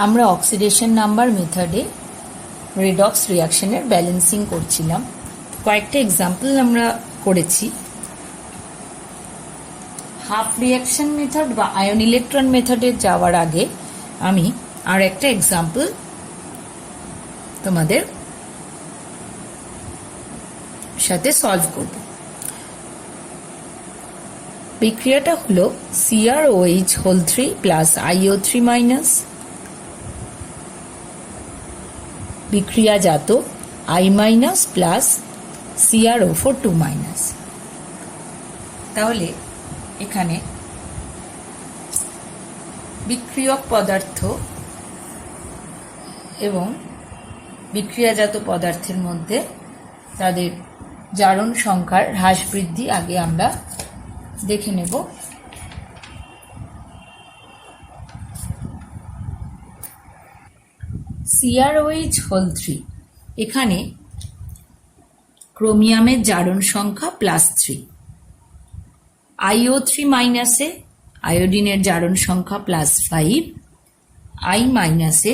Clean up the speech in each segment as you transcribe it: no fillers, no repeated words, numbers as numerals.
আমরা oxidation number মেথডে redox রিয়াকশনের balancing করছিলাম। কয়েকটা এক্সাম্পল আমরা করেছি। হাফ রিয়াকশন মেথড বা আয়ন ইলেকট্রন মেথডে যাওয়ার আগে আমি আর একটা এক্সাম্পল তোমাদের সাথে সলভ করব। বিক্রিয়াটা হলো CrOH whole 3 plus IO3 minus বিক্রিয়াজাত I minus plus CrO4 2 minus. তাহলে এখানে বিক্রিয়ক পদার্থ এবং বিক্রিয়াজাত পদার্থের মধ্যে তাদের জারণ সংখ্যার হ্রাস বৃদ্ধি আগে আমরা দেখে নেব। CrOH হোল 3, এখানে ক্রোমিয়ামের জারণ সংখ্যা +3, IO3 মাইনাসে আয়োডিনের জারণ সংখ্যা +5, I মাইনাসে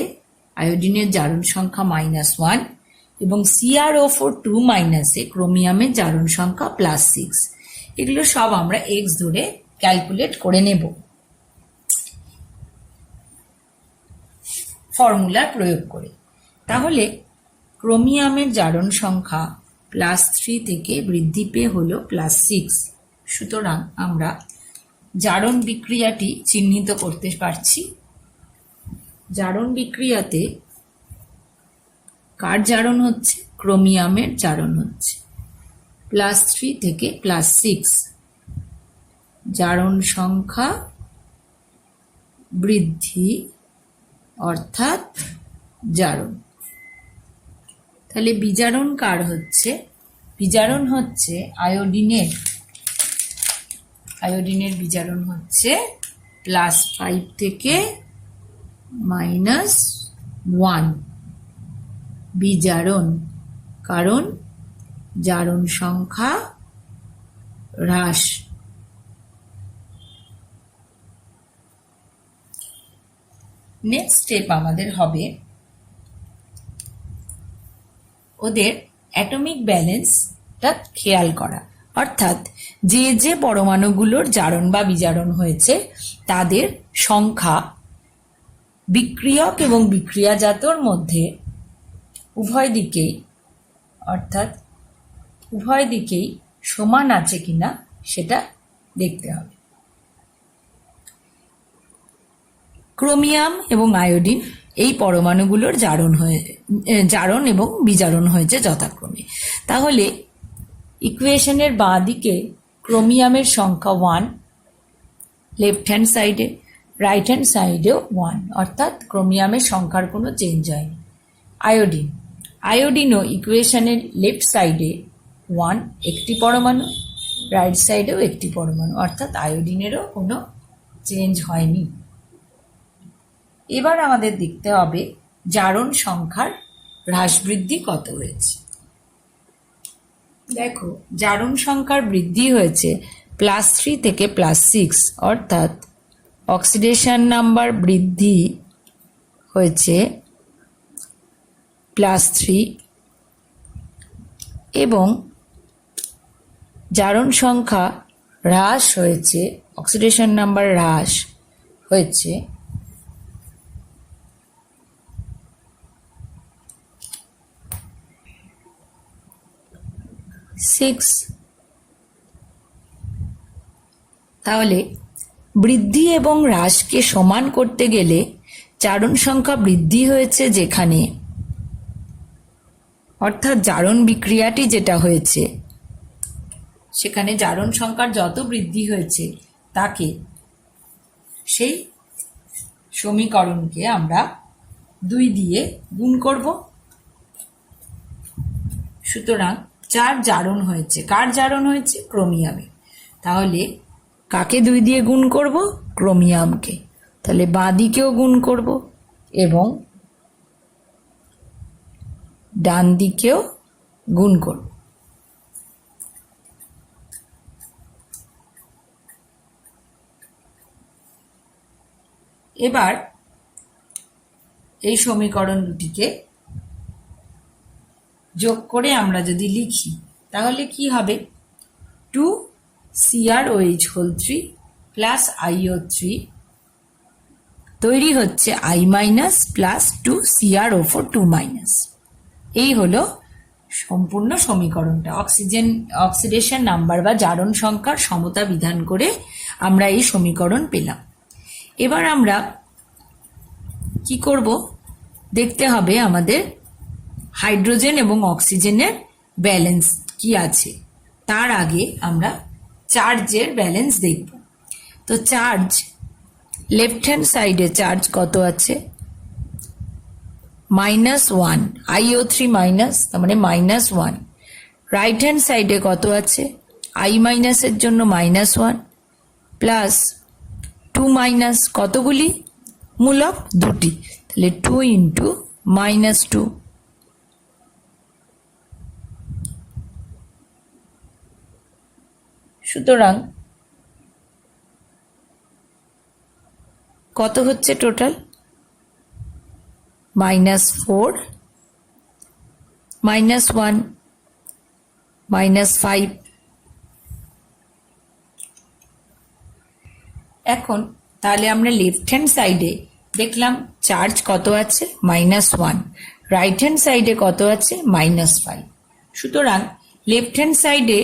আয়োডিনের জারণ সংখ্যা -1 এবং CrO4 2 মাইনাসে ক্রোমিয়ামের জারণ সংখ্যা +6। এগুলো সব আমরা x ধরে ক্যালকুলেট করে নেব ফর্মুলা প্রয়োগ করে। তাহলে ক্রোমিয়ামের জারণ সংখ্যা +3 থেকে বৃদ্ধি পেয়ে হলো +6। সুতরাং আমরা জারণ বিক্রিয়াটি চিহ্নিত করতে পারছি। জারণ বিক্রিয়াতে কার জারণ হচ্ছে? ক্রোমিয়ামের জারণ হচ্ছে। +3 থেকে +6 জারণ সংখ্যা বৃদ্ধি অর্থাৎ জারণ। তাহলে বিজারণ কার হচ্ছে? বিজারণ হচ্ছে আয়োডিনের। আয়োডিনের বিজারণ হচ্ছে +5 থেকে -1 বিজারণ, কারণ জারণ সংখ্যা হ্রাস। নেক্সট স্টেপ আমাদের হবে ওদের অ্যাটমিক ব্যালেন্সটা খেয়াল করা, অর্থাৎ যে যে পরমাণুগুলোর জারণ বা বিজারণ হয়েছে তাদের সংখ্যা বিক্রিয়ক এবং বিক্রিয়াজাতর মধ্যে উভয় দিকেই, অর্থাৎ উভয় দিকেই সমান আছে কিনা সেটা দেখতে হবে। ক্রোমিয়াম এবং আয়োডিন এই পরমাণুগুলোর জারণ এবং বিজারণ হয়েছে যথাক্রমে। তাহলে ইকুয়েশনের বাঁ দিকে ক্রোমিয়ামের সংখ্যা 1 লেফট হ্যান্ড সাইডে, রাইট হ্যান্ড সাইডেও 1, অর্থাৎ ক্রোমিয়ামের সংখ্যার কোনো চেঞ্জ হয়নি। আয়োডিন, আয়োডিনও ইকুয়েশনের লেফট সাইডে 1 একটি পরমাণু, রাইট সাইডেও একটি পরমাণু, অর্থাৎ আয়োডিনেরও কোনো চেঞ্জ হয়নি। এবার আমাদের দেখতে হবে জারণ সংখ্যার হ্রাস বৃদ্ধি কত হয়েছে। দেখো, জারণ সংখ্যার বৃদ্ধি হয়েছে +3 থেকে +6, অর্থাৎ অক্সিডেশন নাম্বার বৃদ্ধি হয়েছে +3 এবং জারণ সংখ্যা হ্রাস হয়েছে, অক্সিডেশন নাম্বার হ্রাস হয়েছে 6। তাহলে বৃদ্ধি এবং হ্রাসকে সমান করতে গেলে জারণ সংখ্যা বৃদ্ধি হয়েছে যেখানে, অর্থাৎ জারণ বিক্রিয়াটি যেটা হয়েছে সেখানে জারণ সংখ্যার যত বৃদ্ধি হয়েছে তাকে, সেই সমীকরণকে আমরা 2 দিয়ে গুণ করব। সুতরাং যার জারণ হয়েছে, কার জারণ হয়েছে? ক্রোমিয়ামে। তাহলে কাকে 2 দিয়ে গুণ করব? ক্রোমিয়ামকে। তাহলে বাঁ দিকেও গুণ করব এবং ডান দিকেও গুণ করব। এবার এই সমীকরণ দুটিকে যোগ করে আমরা যদি লিখি তাহলে কি হবে, 2CrOH3 প্লাস IO3 তৈরি হচ্ছে I minus plus 2CrO4 2 minus. এই হলো সম্পূর্ণ সমীকরণটা। অক্সিডেশন নাম্বার বা জারণ সংখ্যার সমতা বিধান করে আমরা এই সমীকরণ পেলাম। এবার আমরা কি করব, দেখতে হবে আমাদের হাইড্রোজেন এবং অক্সিজেনের ব্যালেন্স কি আছে। তার আগে আমরা চার্জের ব্যালেন্স দেখব। তো চার্জ, লেফট হ্যান্ড সাইডে চার্জ কত আছে, -1, IO3 মাইনাস, তার মানে -1। রাইট হ্যান্ড সাইডে কত আছে, I মাইনাসের জন্য -1 প্লাস 2 মাইনাস, কতগুলি মূলক, দুটি, তাহলে 2 ইন্টু -2। সুতরাং কত হচ্ছে টোটাল, -4 -1 -5। এখন তাহলে আমরা লেফট হ্যান্ড সাইডে দেখলাম চার্জ কত আছে, -1, রাইট হ্যান্ড সাইডে কত আছে, -5। সুতরাং লেফট হ্যান্ড সাইডে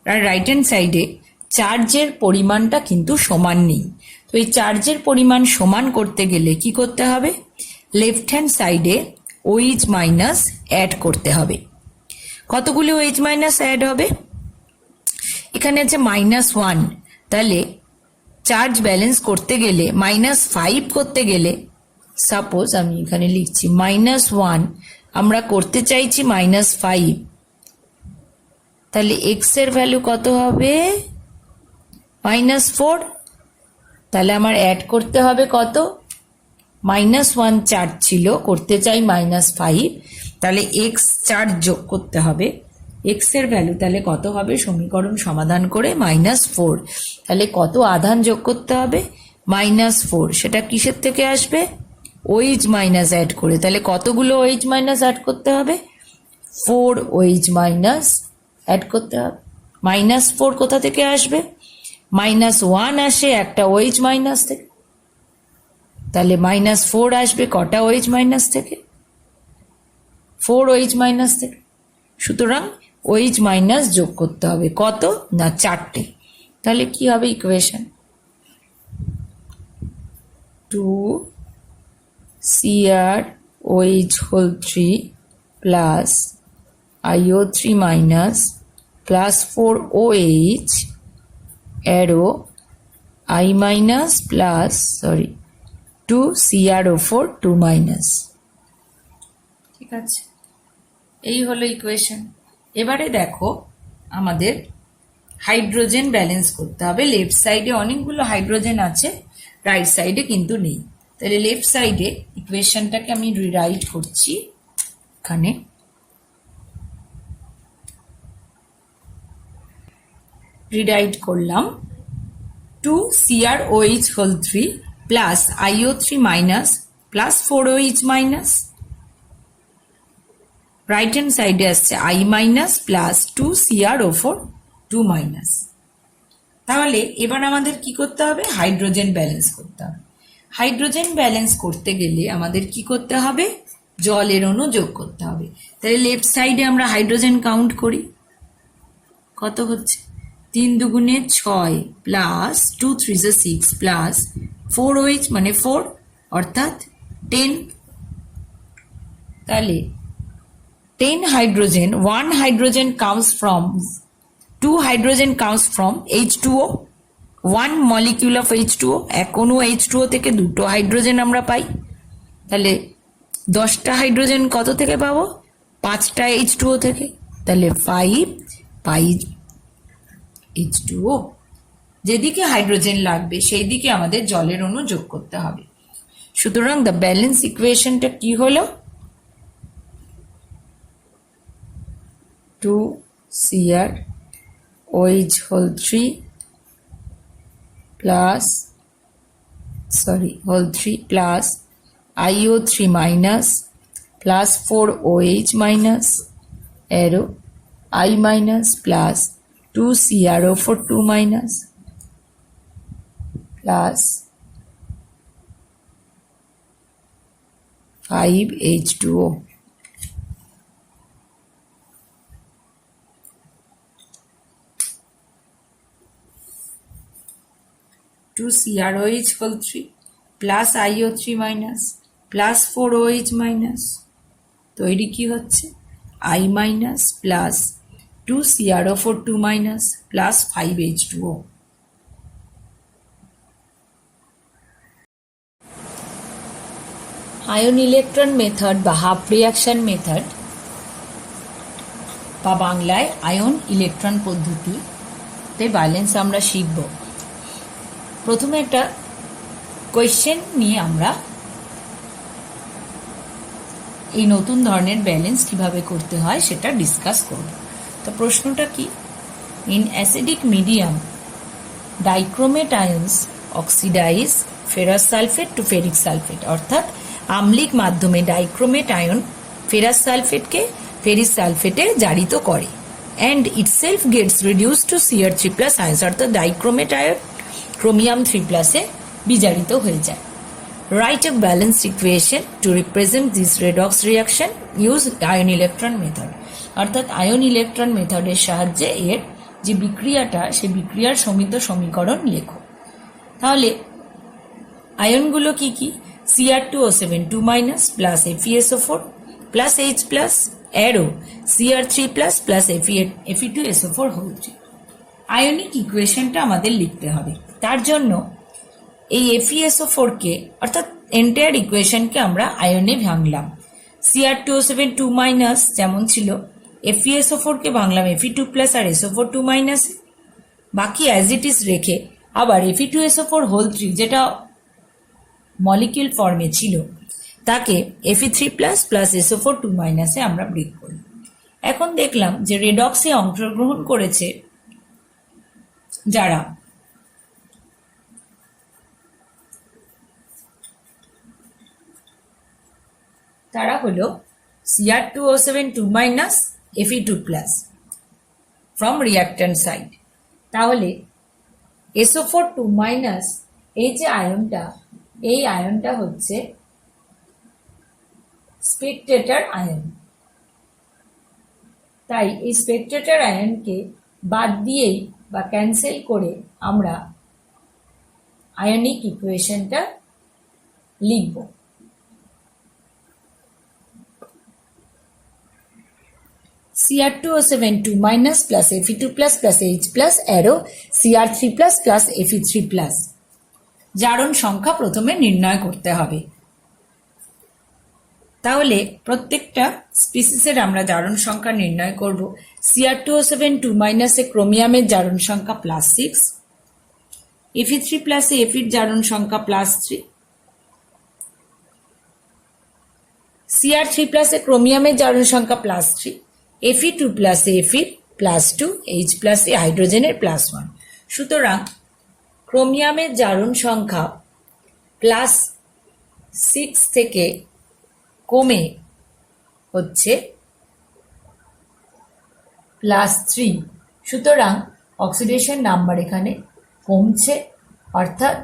আর রাইট হ্যান্ড সাইডে চার্জের পরিমাণটা কিন্তু সমান নেই। তো এই চার্জের পরিমাণ সমান করতে গেলে কি করতে হবে, লেফট হ্যান্ড সাইডে OH মাইনাস অ্যাড করতে হবে। কতগুলি OH মাইনাস অ্যাড হবে, এখানে আছে -1, তাহলে চার্জ ব্যালেন্স করতে গেলে -5 করতে গেলে, সাপোজ আমি এখানে লিখছি -1, আমরা করতে চাইছি -5, তাহলে এক্স এর ভ্যালু কত হবে, -4। তাহলে আমার অ্যাড করতে হবে কত, -1 চার্জ ছিল, করতে চাই -5, তাহলে এক্স চার্জ যোগ করতে হবে। এক্স এর ভ্যালু তাহলে কত হবে, সমীকরণ সমাধান করে -4, তাহলে কত আধান যোগ করতে হবে, -4। সেটা কিসের থেকে আসবে, OH মাইনাস অ্যাড করে। তাহলে কতগুলো OH মাইনাস অ্যাড করতে হবে, 4 OH মাইনাস অ্যাড করতে হবে। -4 কোথা থেকে আসবে, -1 আসে একটা OH মাইনাস থেকে, তাহলে -4 আসবে কটা OH মাইনাস থেকে, 4 OH মাইনাস থেকে। সুতরাং OH মাইনাস যোগ করতে হবে কত না, 4টে। তাহলে কি হবে equation, 2CrOH3 plus IO3 minus plus 4OH arrow I minus plus 2CrO4 2 minus. ঠিক আছে, এই হলো ইকুয়েশন। এবারে দেখো আমাদের হাইড্রোজেন ব্যালেন্স করতে হবে। লেফট সাইডে অনেকগুলো হাইড্রোজেন আছে, রাইট সাইডে কিন্তু নেই। তাহলে লেফট সাইডে ইকুয়েশনটাকে আমি রিরাইট করছি, এখানে রিরাইট করলাম 2CrOH3 plus IO3 minus plus 4OH minus, right hand সাইডে আসছে I minus plus 2CrO4 2 minus. তাহলে এবার আমাদের কি করতে হবে, হাইড্রোজেন ব্যালেন্স করতে হবে। হাইড্রোজেন ব্যালেন্স করতে গেলে আমাদের কি করতে হবে, জলের অণু যোগ করতে হবে। তাহলে লেফট সাইডে আমরা হাইড্রোজেন কাউন্ট করি, কত হচ্ছে, 3 দুগুণে 6 প্লাস 2 3 6 প্লাস 4OH মানে 4 অর্থাৎ 10। তাহলে 10 hydrogen, 1 hydrogen comes from, 2 hydrogen comes from H2O, 1 molecule of H2O, এক অণু H2O থেকে দুটো হাইড্রোজেন আমরা পাই। তাহলে 10টা হাইড্রোজেন কত থেকে পাবো, 5টা H2O থেকে, তাহলে 5 পাই H2O। যেদিকে হাইড্রোজেন লাগবে সেই দিকে আমাদের জলের অণু যোগ করতে হবে। সুতরাং দ্য ব্যালেন্স ইকুয়েশনটা কি হলো, 2CrOH3 plus 3 plus IO3 minus plus 4OH minus arrow I minus plus 2CrO4 2 minus plus 5H2O. Two CrOH equal 3 plus IO3 minus plus 4OH minus তৈরি কি হচ্ছে I minus plus 2CrO4 2 minus plus 5H2O. Ion electron method বা half reaction method বা বাংলায় ion electron পদ্ধতিতে balance আমরা শিখব। প্রথমে একটা কোয়েশ্চেন নিয়ে আমরা এই নতুন ধরনের ব্যালেন্স কিভাবে করতে হয় সেটা ডিসকাস করব। তো প্রশ্নটা কি, in acidic medium dichromate ions oxidise ferrous sulphate to ferric sulphate, অর্থাৎ আম্লিক মাধ্যমে ডাইক্রোমেট আয়ন ফেরাস সালফেটকে ফেরিক সালফেটে জারিত করে and itself gets reduce to Cr3+ ions, অর্থাৎ ডাইক্রোমেট আয়ন ক্রোমিয়াম 3+ বিজারিত হয়ে যায়। Write a balanced equation to represent this redox reaction. Use ion electron method. অর্থাৎ আয়ন ইলেকট্রন মেথডের সাহায্যে এর যে বিক্রিয়াটা সে বিক্রিয়ার সমিত সমীকরণ লেখো। তাহলে আয়নগুলো কি কি, Cr2O7 2- plus FeSO4 plus H plus arrow Cr3+ plus Fe2SO4 whole 3। Ionic ইকুয়েশনটা আমাদের লিখতে হবে। তার জন্য এই FeSO4 কে অর্থাৎ এন্টায়ার ইকুয়েশনকে আমরা আয়নে ভাঙলাম। Cr2O7 2- যেমন ছিল, FeSO4 কে ভাঙলাম Fe2+ আর SO4 2-, বাকি অ্যাজ ইট ইজ রেখে আবার Fe2SO4 হোল 3 যেটা মলিকিউল ফর্মে ছিল তাকে Fe3+ প্লাস SO4 2- আমরা ব্রেক করি। এখন দেখলাম যে রেডক্সে অংশগ্রহণ করেছে যারা, তারা হলো Cr2O7 2- Fe2+ from reactant side। তাহলে SO4 2- এই যে আয়নটা, এই আয়নটা হচ্ছে স্পেকটেটর আয়ন। তাই এই স্পেকটেটর আয়নকে বাদ দিয়েই বা ক্যান্সেল করে আমরা আয়নিক ইকুয়েশনটা লিখব। Cr2O7 2- plus Fe2+ plus H plus arrow Cr3+ plus Fe3+। জারণ সংখ্যা প্রথমে নির্ণয় করতে হবে। তাহলে প্রত্যেকটা স্পিসিসের আমরা জারণ সংখ্যা নির্ণয় করব। Cr2O7 2- এ ক্রোমিয়ামের জারণ সংখ্যা +6, Fe3+ এ Feর জারণ সংখ্যা +3, Cr3+ এ ক্রোমিয়ামের জারণ সংখ্যা +3, Fe2+ এ Feর +2, H+ এ হাইড্রোজেনের +1। সুতরাং ক্রোমিয়ামের জারণ সংখ্যা +6 থেকে কমে হচ্ছে +3। সুতরাং অক্সিডেশন নাম্বার এখানে কমছে, অর্থাৎ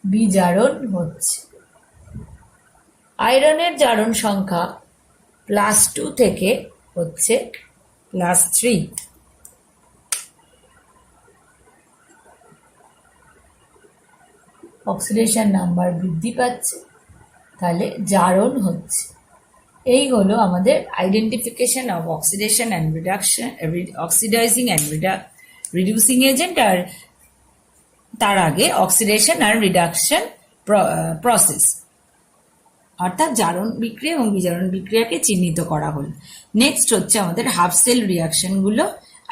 বিজারণ হচ্ছে। আয়রনের জারণ সংখ্যা +2 থেকে হচ্ছে +3। অক্সিডেশন নাম্বার বৃদ্ধি পাচ্ছে, তাহলে জারণ হচ্ছে। এই হলো আমাদের identification of oxidation and reduction, oxidizing and reducing agent, আর তার আগে অক্সিডেশন আর রিডাকশন প্রসেস, অর্থাৎ জারণ বিক্রিয়া এবং বিজারণ বিক্রিয়াকে চিহ্নিত করা হল। নেক্সট হচ্ছে আমাদের হাফ সেল রিয়াকশনগুলো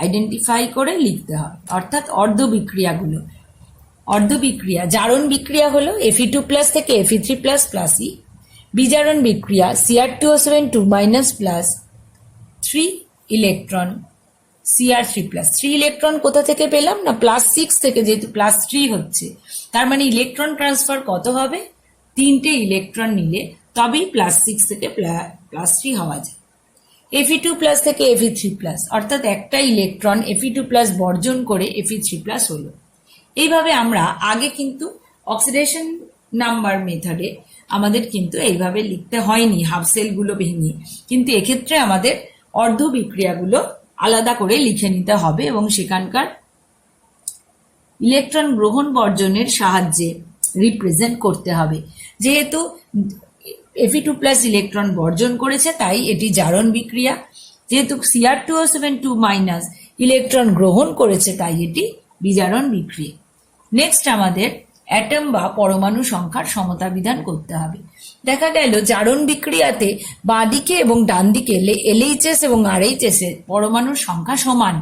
আইডেন্টিফাই করে লিখতে হবে, অর্থাৎ অর্ধ বিক্রিয়াগুলো। অর্ধ বিক্রিয়া, জারণ বিক্রিয়া হলো Fe2+ থেকে Fe3+ প্লাস ই, বিজারণ বিক্রিয়া Cr2O7 2- plus 3 electron Cr3+। 3 electron কোথা থেকে পেলাম না +6 থেকে, যেহেতু +3 হচ্ছে তার মানে ইলেকট্রন ট্রান্সফার কত হবে তিনটে ইলেকট্রন নিলে তবেই +6 থেকে +3 হওয়া যায়। Fe2+ থেকে Fe3+, অর্থাৎ একটা ইলেকট্রন Fe2+ বর্জন করে Fe3+ হলো। এইভাবে আমরা আগে কিন্তু অক্সিডেশন নাম্বার মেথডে আমাদের কিন্তু এইভাবে লিখতে হয়নি হাফ সেলগুলো ভেঙে, কিন্তু এক্ষেত্রে আমাদের অর্ধ বিক্রিয়াগুলো আলাদা করে লিখে নিতে হবে এবং সেখানকার ইলেকট্রন গ্রহণ বর্জনের সাহায্যে রিপ্রেজেন্ট করতে হবে। যেহেতু Fe2+ ইলেকট্রন বর্জন করেছে তাই এটি জারণ বিক্রিয়া, যেহেতু Cr2SO7 ইলেকট্রন গ্রহণ করেছে তাই এটি বিজারণ বিক্রিয়া। নেক্সট আমাদের অ্যাটম বা পরমাণু সংখ্যার সমতা বিধান করতে হবে। দেখা গেল জারণ বিক্রিয়াতে বাঁ দিকে এবং ডান দিকে LHS এবং RH এর পরমাণুর সংখ্যা সমান,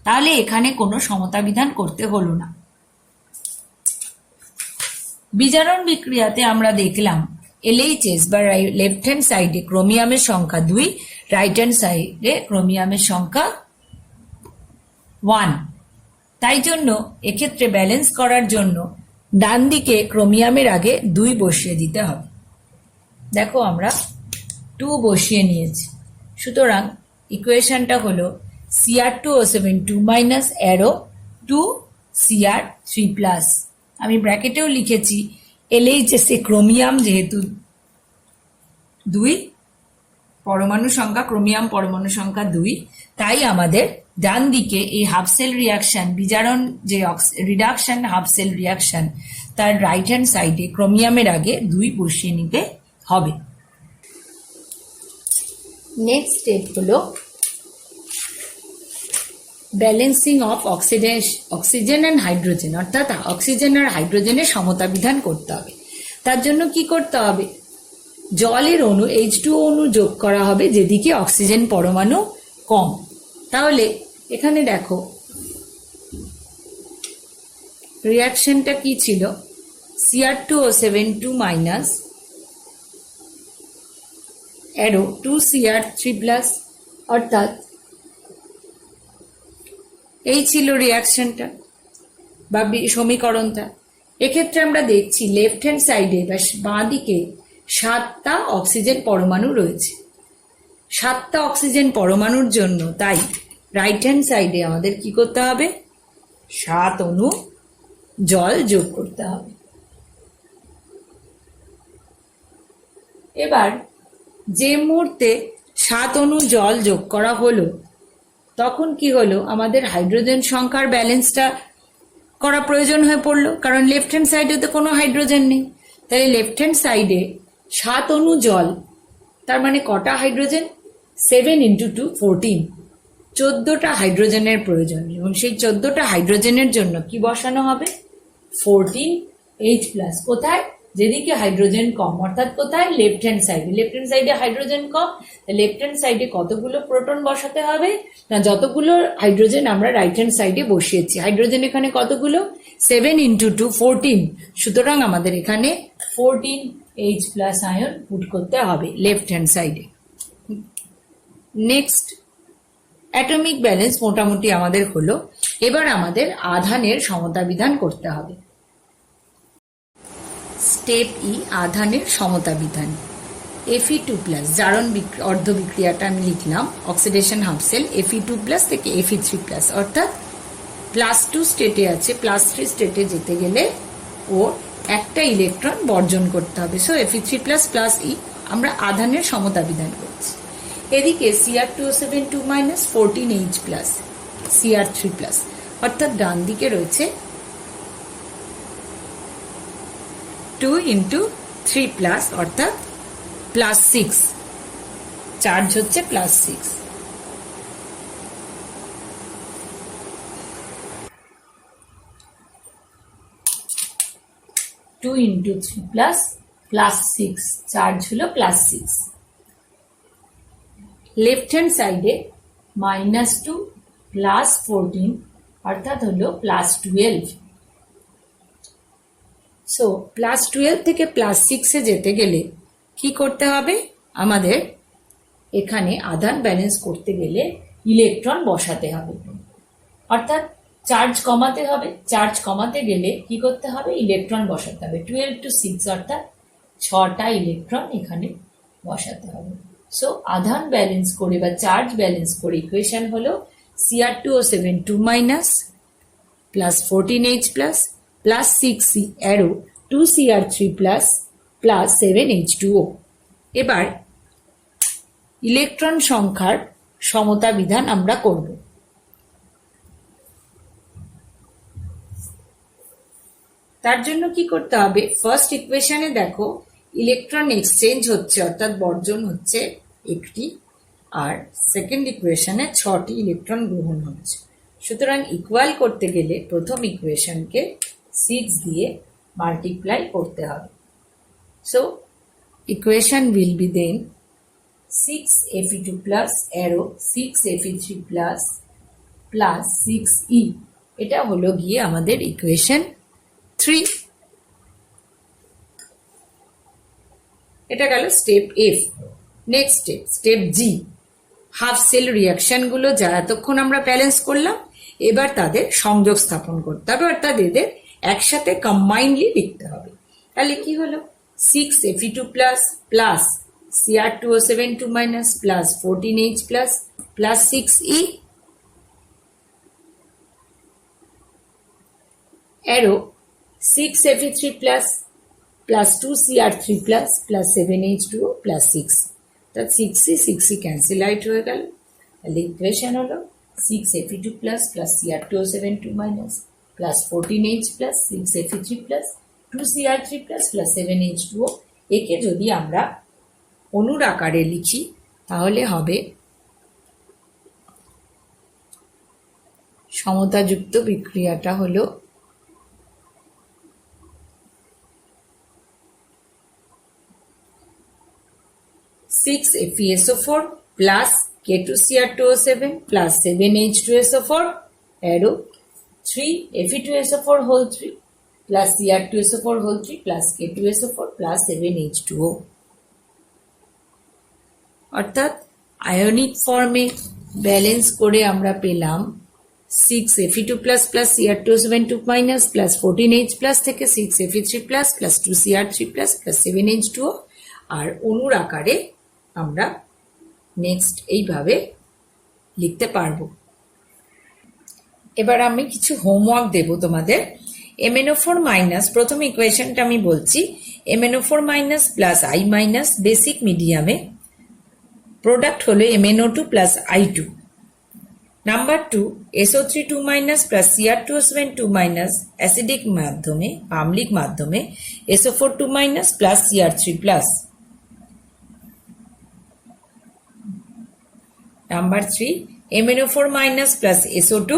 তাহলে এখানে কোনো সমতা বিধান করতে হলো না। বিজারণ বিক্রিয়াতে আমরা দেখলাম LHS বা লেফট হ্যান্ড সাইডে ক্রোমিয়ামের সংখ্যা 2, রাইট হ্যান্ড সাইডে ক্রোমিয়ামের সংখ্যা 1। তাই জন্য এক্ষেত্রে ব্যালেন্স করার জন্য ডান দিকে ক্রোমিয়ামের আগে 2 বসিয়ে দিতে হবে। দেখো আমরা 2 বসিয়ে নিয়েছি, সুতরাং ইকুয়েশনটা হলো Cr2SO7 অ্যারো 2Cr3+। আমি ব্র্যাকেটেও লিখেছি LHS এ ক্রোমিয়াম যেহেতু 2, পরমাণু সংখ্যা ক্রোমিয়াম পরমাণু সংখ্যা 2, তাই আমাদের ডান দিকে এই হাফ সেল রিয়াকশন বিজারণ যে রিডাকশন হাফ সেল রিয়াকশন তার রাইট হ্যান্ড সাইডে ক্রোমিয়ামের আগে 2 বসিয়ে নিতে হবে। নেক্সট স্টেপ হলো balancing of oxygen and hydrogen, অর্থাৎ অক্সিজেন আর হাইড্রোজেনের সমতা বিধান করতে হবে। তার জন্য কি করতে হবে, জলের অণু H2O অণু যোগ করা হবে যেদিকে অক্সিজেন পরমাণু কম। তাহলে এখানে দেখো রিয়াকশনটা কি ছিল, Cr2O7 অ্যারো 2Cr3+, অর্থাৎ এই ছিল রিয়াকশনটা বা সমীকরণটা। এক্ষেত্রে আমরা দেখছি লেফট হ্যান্ড সাইডে বা বাঁ দিকে 7টা অক্সিজেন পরমাণু রয়েছে। 7টা অক্সিজেন পরমাণুর জন্য তাই রাইট হ্যান্ড সাইডে আমাদের কি করতে হবে, 7 অণু জল যোগ করতে হবে। এবার যে মুহূর্তে 7 অণু জল যোগ করা হলো তখন কি হলো, আমাদের হাইড্রোজেন সংখ্যার ব্যালেন্সটা করা প্রয়োজন হয়ে পড়লো, কারণ লেফট হ্যান্ড সাইডে তো কোনো হাইড্রোজেন নেই। তাই লেফট হ্যান্ড সাইডে 7 অণু জল, তার মানে কটা হাইড্রোজেন, 7 × 2 14, 14টা হাইড্রোজেনের প্রয়োজন। এবং সেই 14টা হাইড্রোজেনের জন্য কি বসানো হবে, 14H+। কোথায়, যেদিকে হাইড্রোজেন কম, অর্থাৎ কোথায়, লেফট হ্যান্ড সাইডে। লেফট হ্যান্ড সাইডে হাইড্রোজেন কম, লেফট হ্যান্ড সাইডে কতগুলো প্রোটন বসাতে হবে না, যতগুলো হাইড্রোজেন আমরা রাইট হ্যান্ড সাইডে বসিয়েছি। হাইড্রোজেন এখানে কতগুলো, 7 × 2 14, সুতরাং আমাদের এখানে 14H+ আয়ন পুট করতে হবে লেফট হ্যান্ড সাইডে। নেক্সট অ্যাটমিক ব্যালেন্স মোটামুটি আমাদের হলো। এবার আমাদের আধানের সমতা বিধান করতে হবে। স্টেপ ই, আধানের সমতা বিধান। Fe2+, জারণ অর্ধ বিক্রিয়াটা আমি লিখলাম, অক্সিডেশন হাফ সেল Fe2+ থেকে Fe3+, অর্থাৎ +2 স্টেটে আছে, +3 স্টেটে যেতে গেলে ওর একটা ইলেকট্রন বর্জন করতে হবে। সো Fe3+ + E আমরা আধানের সমতা বিধান করছি। এদিকে Cr2SO7 14H+, Cr3+, অর্থাৎ ডান দিকে রয়েছে 2 × 3+, অর্থাৎ +6, চার্জ হচ্ছে +6। 2 × 3+, +6, চার্জ হলো +6। লেফট হ্যান্ড সাইডে -2 +14, অর্থাৎ হলো +12। সো +12 থেকে +6-এ যেতে গেলে কি করতে হবে, আমাদের এখানে আধান ব্যালেন্স করতে গেলে ইলেকট্রন বসাতে হবে, অর্থাৎ চার্জ কমাতে হবে। চার্জ কমাতে গেলে কি করতে হবে, ইলেকট্রন বসাতে হবে। 12 to 6 অর্থাৎ 6টা ইলেকট্রন এখানে বসাতে হবে। সো আধান ব্যালেন্স করে বা চার্জ ব্যালেন্স করে ইকুয়েশন হলো Cr2O7 2- plus 14H plus 6C arrow 2Cr3 plus 7H2O। এবার ইলেকট্রন সংখ্যার সমতা বিধান আমরা করব। তার জন্য কি করতে হবে, ফার্স্ট ইকুয়েশনে দেখো ইলেকট্রন এক্সচেঞ্জ হচ্ছে অর্থাৎ বর্জন হচ্ছে একটি, আর সেকেন্ড ইকুয়েশনে 6টি ইলেকট্রন গ্রহণ হচ্ছে। সুতরাং ইকুয়াল করতে গেলে প্রথম ইকুয়েশনকে 6 দিয়ে মাল্টিপ্লাই করতে হবে। So equation will be then 6Fe2 plus arrow 6Fe3 plus 6E। এটা হলো গিয়ে আমাদের ইকুয়েশন 3। এটা গেল স্টেপ এফ। নেক্সট স্টেপ জি, হাফ সেল রিয়াকশন গুলো যা এতক্ষণ আমরা ব্যালেন্স করলাম, এবার তাদের সংযোগ স্থাপন করতে হবে, অর্থাৎ এদের একসাথে কম্বাইনলি লিখতে হবে। তাহলে কি হলো, 6Fe2 plus Cr2O7 2- plus 14H plus 6E arrow 6Fe3 plus 2Cr3 plus 7H2O plus 6। তার 6C ক্যান্সেল আউট হয়ে গেল। তাহলে ইকুয়েশন হলো 6Fe2 plus Cr2O7 2- plus 14H plus 6Fe3 plus 2Cr3 plus 7H2O। একে যদি আমরা অণুর আকারে লিখি তাহলে হবে সমতাযুক্ত বিক্রিয়াটা হলো 6FeSO4 plus K2Cr2O7 plus 7H2SO4 arrow 3Fe2SO4 whole 3 plus Cr2SO4 whole 3 plus K2SO4 plus 7H2O। অর্থাৎ আয়নিক ফর্মে ব্যালেন্স করে আমরা পেলাম 6Fe2 plus Cr2O7 2- plus 14H plus থেকে 6Fe3 plus 2Cr3 plus 7H2O। আর অণুর আকারে আমরা নেক্সট এইভাবে লিখতে পারবো। এবার আমি কিছু হোমওয়ার্ক দেব তোমাদের। MnO4- প্রথম ইকুয়েশনটা আমি বলছি, MnO4- plus I- বেসিক মিডিয়ামে প্রোডাক্ট হলো MnO2 plus I2। Number 2 SO3 2- plus Cr2O7 2- acidic মাধ্যমে আম্লিক মাধ্যমে SO4 2- plus Cr3 plus। Number 3 MnO4- plus SO2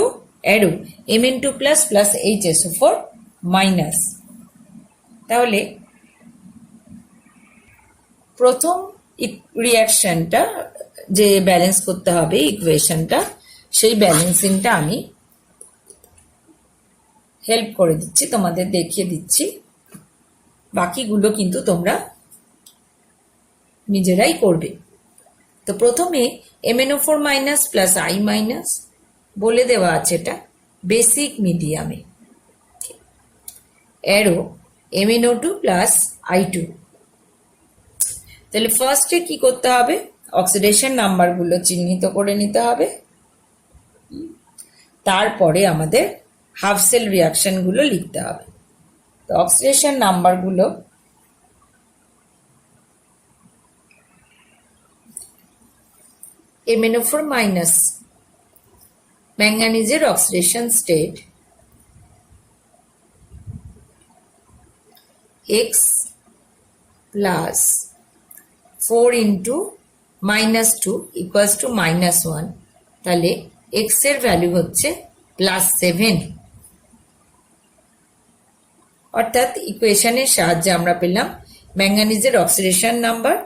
arrow Mn2 plus HSO4-। তাহলে প্রথম রিয়াকশনটা যে ব্যালেন্স করতে হবে ইকুয়েশনটা, সেই ব্যালেন্সিংটা আমি হেল্প করে দিচ্ছি, তোমাদের দেখিয়ে দিচ্ছি। বাকিগুলো কিন্তু তোমরা নিজেরাই করবে। তো প্রথমে MnO4- plus I- বলে দেওয়া আছে এটা বেসিক মিডিয়ামে, অ্যারো MnO2 plus I2। তাহলে ফার্স্টে কি করতে হবে, অক্সিডেশন নাম্বারগুলো চিহ্নিত করে নিতে হবে। তারপরে আমাদের হাফ সেল রিয়াকশনগুলো লিখতে হবে। তো অক্সিডেশন নাম্বারগুলো MnO4- ম্যাঙ্গানিজের oxidation state X plus 4 into -2 equals to -1। তাহলে X এর ভ্যালু হচ্ছে +7। অর্থাৎ ইকুয়েশনের সাহায্যে আমরা পেলাম ম্যাঙ্গানিজের অক্সিডেশন নাম্বার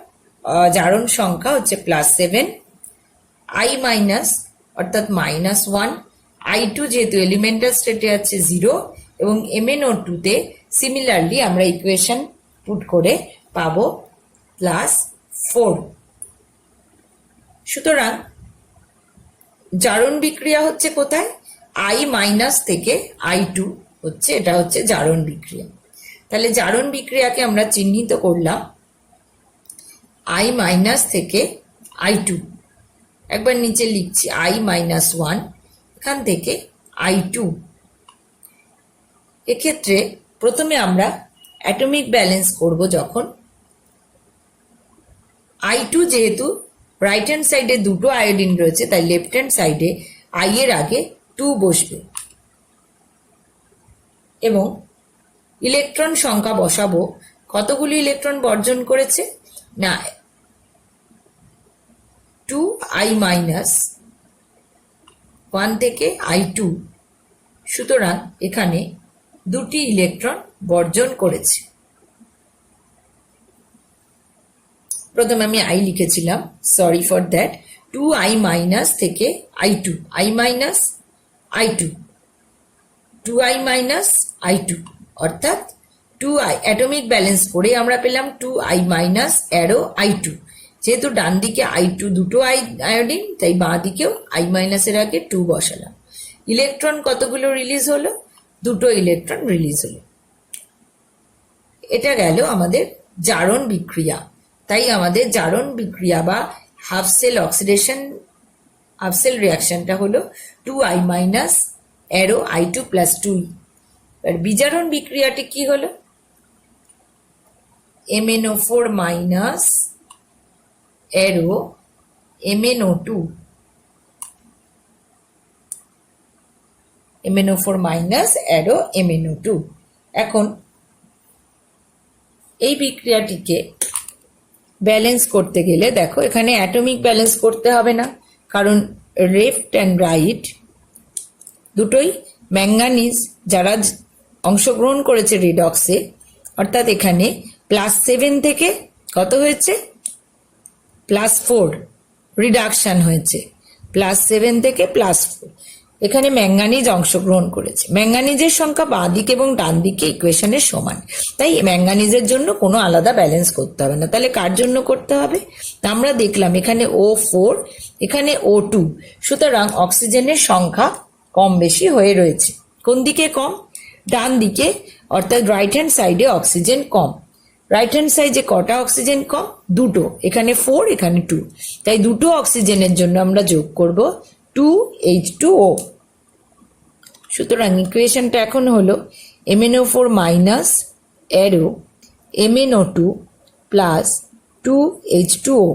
জারণ সংখ্যা হচ্ছে +7, I- অর্থাৎ -1, I2 যেহেতু এলিমেন্টাল স্টেটে আছে 0 এবং MnO2 তে সিমিলারলি আমরা ইকুয়েশন পুট করে পাবো +4। সুতরাং জারণ বিক্রিয়া হচ্ছে কোথায়, I- থেকে I2 হচ্ছে, এটা হচ্ছে জারণ বিক্রিয়া। তাহলে জারণ বিক্রিয়াকে আমরা চিহ্নিত করলাম I মাইনাস থেকে I2, একবার নিচে লিখছি I-1, এখান থেকে I2। এক্ষেত্রে প্রথমে আমরা অ্যাটমিক ব্যালেন্স করব। যখন I2 যেহেতু রাইট হ্যান্ড সাইডে দুটো আয়োডিন রয়েছে, তাই লেফট হ্যান্ড সাইডে I এর আগে 2 বসবে এবং ইলেকট্রন সংখ্যা বসাবো। কতগুলি ইলেকট্রন বর্জন করেছে না, 2I-1 থেকে I2, সুতরাং এখানে দুটি ইলেকট্রন বর্জন করেছে। প্রথমে আমি I লিখেছিলাম, সরি ফর দ্যাট, 2I- থেকে I2, I-I2, 2I- অর্থাৎ 2I অ্যাটমিক ব্যালেন্স করে আমরা পেলাম 2I- অ্যারো I2। যেহেতু ডান দিকে I2 দুটো আয়োডিন, তাই বাঁ দিকেও I- এর আগে 2 বসালাম। ইলেকট্রন কতগুলো রিলিজ হলো? দুটো ইলেকট্রন রিলিজ হলো। এটা গেল আমাদের জারণ বিক্রিয়া। তাই আমাদের জারণ বিক্রিয়া বা half cell oxidation, half cell রিয়াকশনটা হলো 2I- arrow I2 plus 2E। আর বিজারণ বিক্রিয়াটি কি হলো? MnO4 minus arrow MnO2, MnO4 minus arrow MnO2। এখন এই বিক্রিয়াটিকে ব্যালেন্স করতে গেলে দেখো এখানে অ্যাটমিক ব্যালেন্স করতে হবে না, কারণ লেফট অ্যান্ড রাইট দুটোই ম্যাঙ্গানিজ যারা অংশগ্রহণ করেছে রিডক্সে, অর্থাৎ এখানে +7 থেকে কত হয়েছে? +4 রিডাকশন হয়েছে, +7 থেকে +4। এখানে ম্যাঙ্গানিজ অংশগ্রহণ করেছে। ম্যাঙ্গানিজের সংখ্যা বাঁ দিকে এবং ডান দিকে ইকুয়েশনের সমান, তাই ম্যাঙ্গানিজের জন্য কোনো আলাদা ব্যালেন্স করতে হবে না। তাহলে কার জন্য করতে হবে? আমরা দেখলাম এখানে O4, এখানে O2, সুতরাং অক্সিজেনের সংখ্যা কম বেশি হয়ে রয়েছে। কোন দিকে কম? ডান দিকে, অর্থাৎ রাইট হ্যান্ড সাইডে অক্সিজেন কম। রাইট হ্যান্ড সাইডে কটা অক্সিজেন কম? দুটো, এখানে 4, এখানে 2, তাই দুটো অক্সিজেনের জন্য আমরা যোগ করব 2H2O। সুতরাং ইকুয়েশনটা এখন হলো MnO4 minus arrow MnO2 plus 2H2O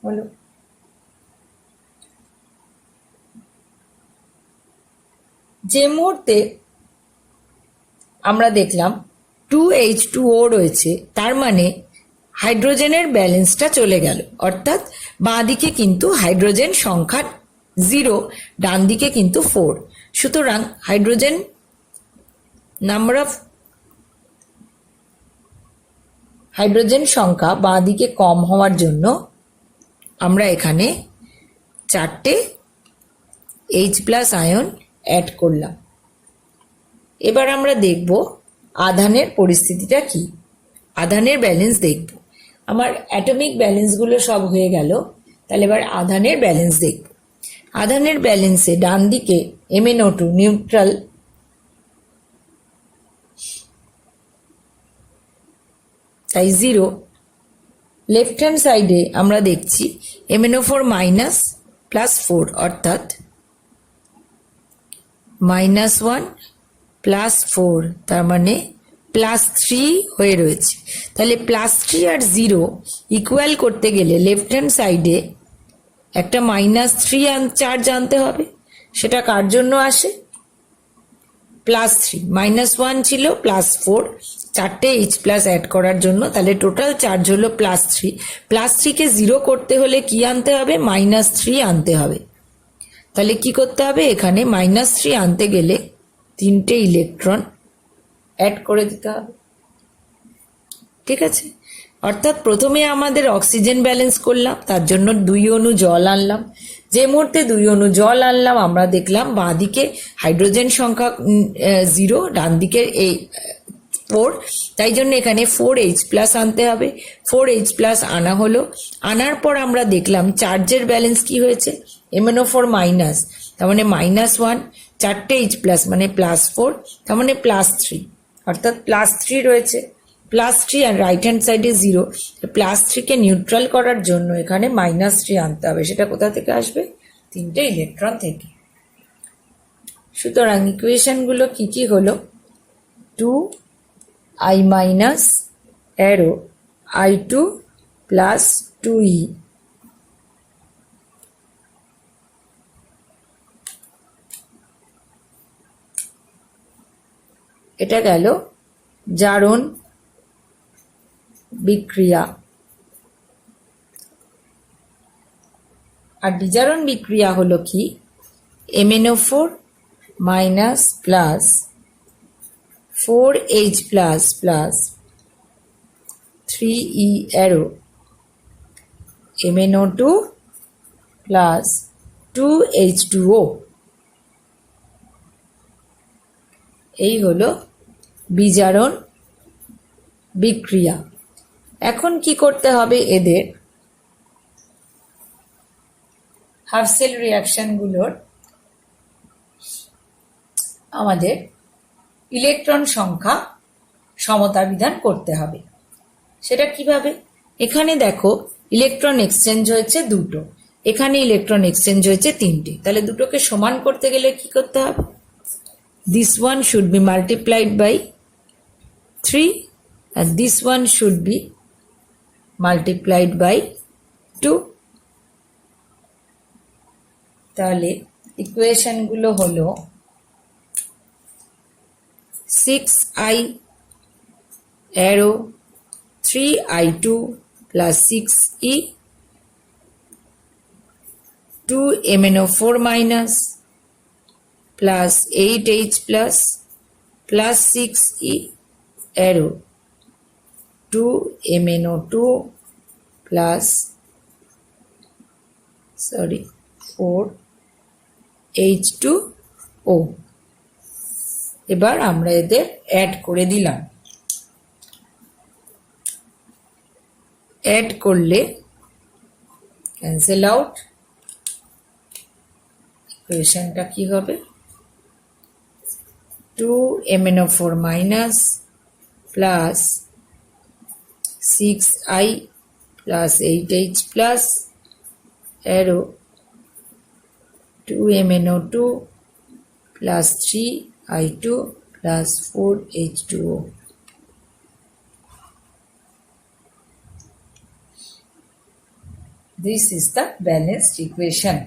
হলো। যে মুহূর্তে আমরা দেখলাম 2H2O রয়েছে, তার মানে হাইড্রোজেনের ব্যালেন্সটা চলে গেল, অর্থাৎ বাঁ দিকে কিন্তু হাইড্রোজেন সংখ্যা 0, ডান দিকে কিন্তু 4। সুতরাং হাইড্রোজেন নাম্বার অফ হাইড্রোজেন সংখ্যা বাঁ দিকে কম হওয়ার জন্য আমরা এখানে 4টে H+ আয়ন অ্যাড করলাম। এবার আমরা দেখব আধানের পরিস্থিতিটা কি, আধানের ব্যালেন্স দেখব। আমার অ্যাটমিক ব্যালেন্সগুলো সব হয়ে গেল, তাহলে এবার আধানের ব্যালেন্স দেখব। আধানের ব্যালেন্সে ডান দিকে MnO2 নিউট্রাল, তাই 0। লেফট হ্যান্ড সাইডে আমরা দেখছি MnO4 মাইনাস +4, অর্থাৎ -1 +4, তার মানে +3 হয়ে রয়েছে। তাহলে +3 আর 0 ইকুয়াল করতে গেলে লেফট হ্যান্ড সাইডে একটা -3 চার্জ আনতে হবে। সেটা কার জন্য আসে? +3, -1 ছিল, +4, 4টে H+ অ্যাড করার জন্য, তাহলে টোটাল চার্জ হলো +3। +3কে 0 করতে হলে কি আনতে হবে? -3 আনতে হবে। তাহলে কি করতে হবে? এখানে -3 আনতে গেলে 3টে ইলেকট্রন অ্যাড করে দিতে হবে। ঠিক আছে, অর্থাৎ প্রথমে আমাদের অক্সিজেন ব্যালেন্স করলাম, তার জন্য 2 অণু জল আনলাম। যে মুহূর্তে 2 অণু জল আনলাম, আমরা দেখলাম বাঁ দিকে হাইড্রোজেন সংখ্যা 0, ডান দিকের 4, তাই জন্য এখানে 4H+ আনতে হবে। 4H+ আনা হলো। আনার পর আমরা দেখলাম চার্জের ব্যালেন্স কি হয়েছে? MnO4 মাইনাস, তার মানে -1, 4টে H+ মানে +4, তার মানে +3, অর্থাৎ +3 রয়েছে, +3 আর রাইট হ্যান্ড সাইডে 0, +3কে নিউট্রাল করার জন্য এখানে -3 আনতে হবে। সেটা কোথা থেকে আসবে? 3টে ইলেকট্রন থেকে। সুতরাং ইকুয়েশনগুলো কি কি হলো? 2i minus arrow i2 plus 2e, এটা গেল জারণ বিক্রিয়া। আর বিজারণ বিক্রিয়া হলো কি? MnO4 minus plus 4H plus plus 3e arrow MnO2 plus 2H2O, এই হলো বিজারণ বিক্রিয়া। এখন কি করতে হবে? এদের হাফসেল রিয়াকশনগুলোর আমাদের ইলেকট্রন সংখ্যা সমতা বিধান করতে হবে। সেটা কিভাবে? এখানে দেখো ইলেকট্রন এক্সচেঞ্জ হয়েছে 2টো, এখানে ইলেকট্রন এক্সচেঞ্জ হয়েছে 3টে। তাহলে দুটোকে সমান করতে গেলে কি করতে হবে? This one should be multiplied by 3 and this one should be multiplied by 2. তাহলে ইকুয়েশনগুলো হলো 6i arrow 3i2 plus 6e 2MnO4 minus plus 8H plus 6e arrow 2MnO2 plus 4H2O। এবার আমরা এদের অ্যাড করে দিলাম। অ্যাড করলে ক্যান্সেল আউট, ইকুয়েশনটা কি হবে? 2MnO4 minus plus 6i plus 8H plus arrow 2MnO2 plus 3i2 plus 4H2O. This is the balanced equation.